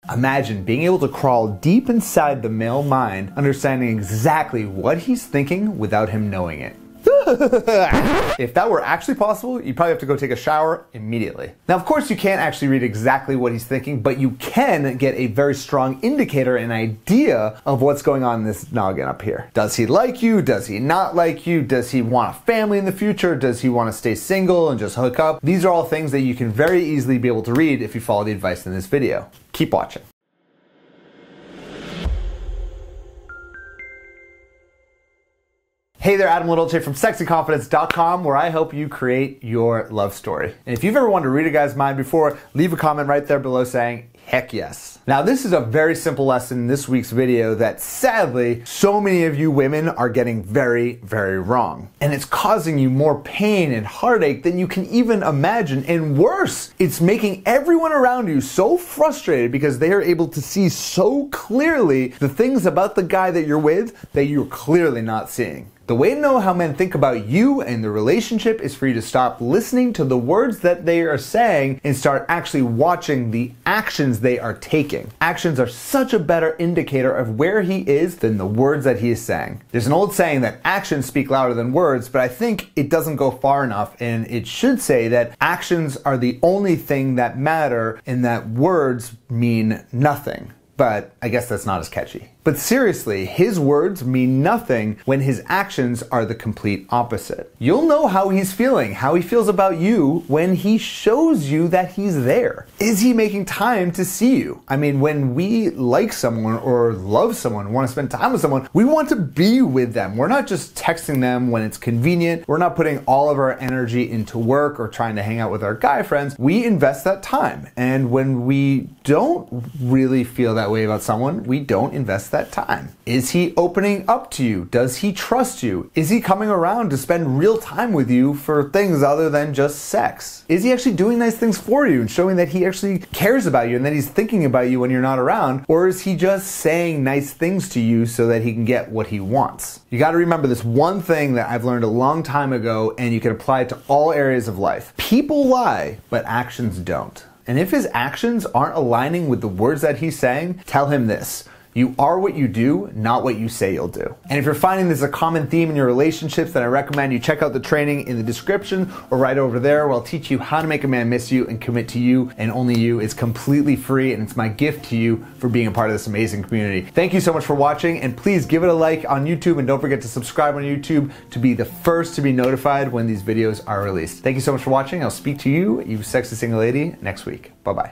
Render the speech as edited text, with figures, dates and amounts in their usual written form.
Imagine being able to crawl deep inside the male mind, understanding exactly what he's thinking without him knowing it. If that were actually possible, you'd probably have to go take a shower immediately. Now, of course, you can't actually read exactly what he's thinking, but you can get a very strong indicator, an idea of what's going on in this noggin up here. Does he like you? Does he not like you? Does he want a family in the future? Does he want to stay single and just hook up? These are all things that you can very easily be able to read if you follow the advice in this video. Keep watching. Hey there, Adam Little from sexyconfidence.com, where I help you create your love story. And if you've ever wanted to read a guy's mind before, leave a comment right there below saying, heck yes. Now, this is a very simple lesson in this week's video that sadly, so many of you women are getting very, very wrong. And it's causing you more pain and heartache than you can even imagine. And worse, it's making everyone around you so frustrated because they are able to see so clearly the things about the guy that you're with that you're clearly not seeing. The way to know how men think about you and the relationship is for you to stop listening to the words that they are saying and start actually watching the actions they are taking. Actions are such a better indicator of where he is than the words that he is saying. There's an old saying that actions speak louder than words, but I think it doesn't go far enough, and it should say that actions are the only thing that matter and that words mean nothing. But I guess that's not as catchy. But seriously, his words mean nothing when his actions are the complete opposite. You'll know how he's feeling, how he feels about you when he shows you that he's there. Is he making time to see you? I mean, when we like someone or love someone, want to spend time with someone, we want to be with them. We're not just texting them when it's convenient. We're not putting all of our energy into work or trying to hang out with our guy friends. We invest that time. And when we don't really feel that way about someone, we don't invest that time. Is he opening up to you? Does he trust you? Is he coming around to spend real time with you for things other than just sex? Is he actually doing nice things for you and showing that he actually cares about you and that he's thinking about you when you're not around? Or is he just saying nice things to you so that he can get what he wants? You got to remember this one thing that I've learned a long time ago, and you can apply it to all areas of life. People lie, but actions don't. And if his actions aren't aligning with the words that he's saying, tell him this: you are what you do, not what you say you'll do. And if you're finding this a common theme in your relationships, then I recommend you check out the training in the description or right over there, where I'll teach you how to make a man miss you and commit to you and only you. It's completely free, and it's my gift to you for being a part of this amazing community. Thank you so much for watching, and please give it a like on YouTube, and don't forget to subscribe on YouTube to be the first to be notified when these videos are released. Thank you so much for watching. I'll speak to you, you sexy single lady, next week. Bye-bye.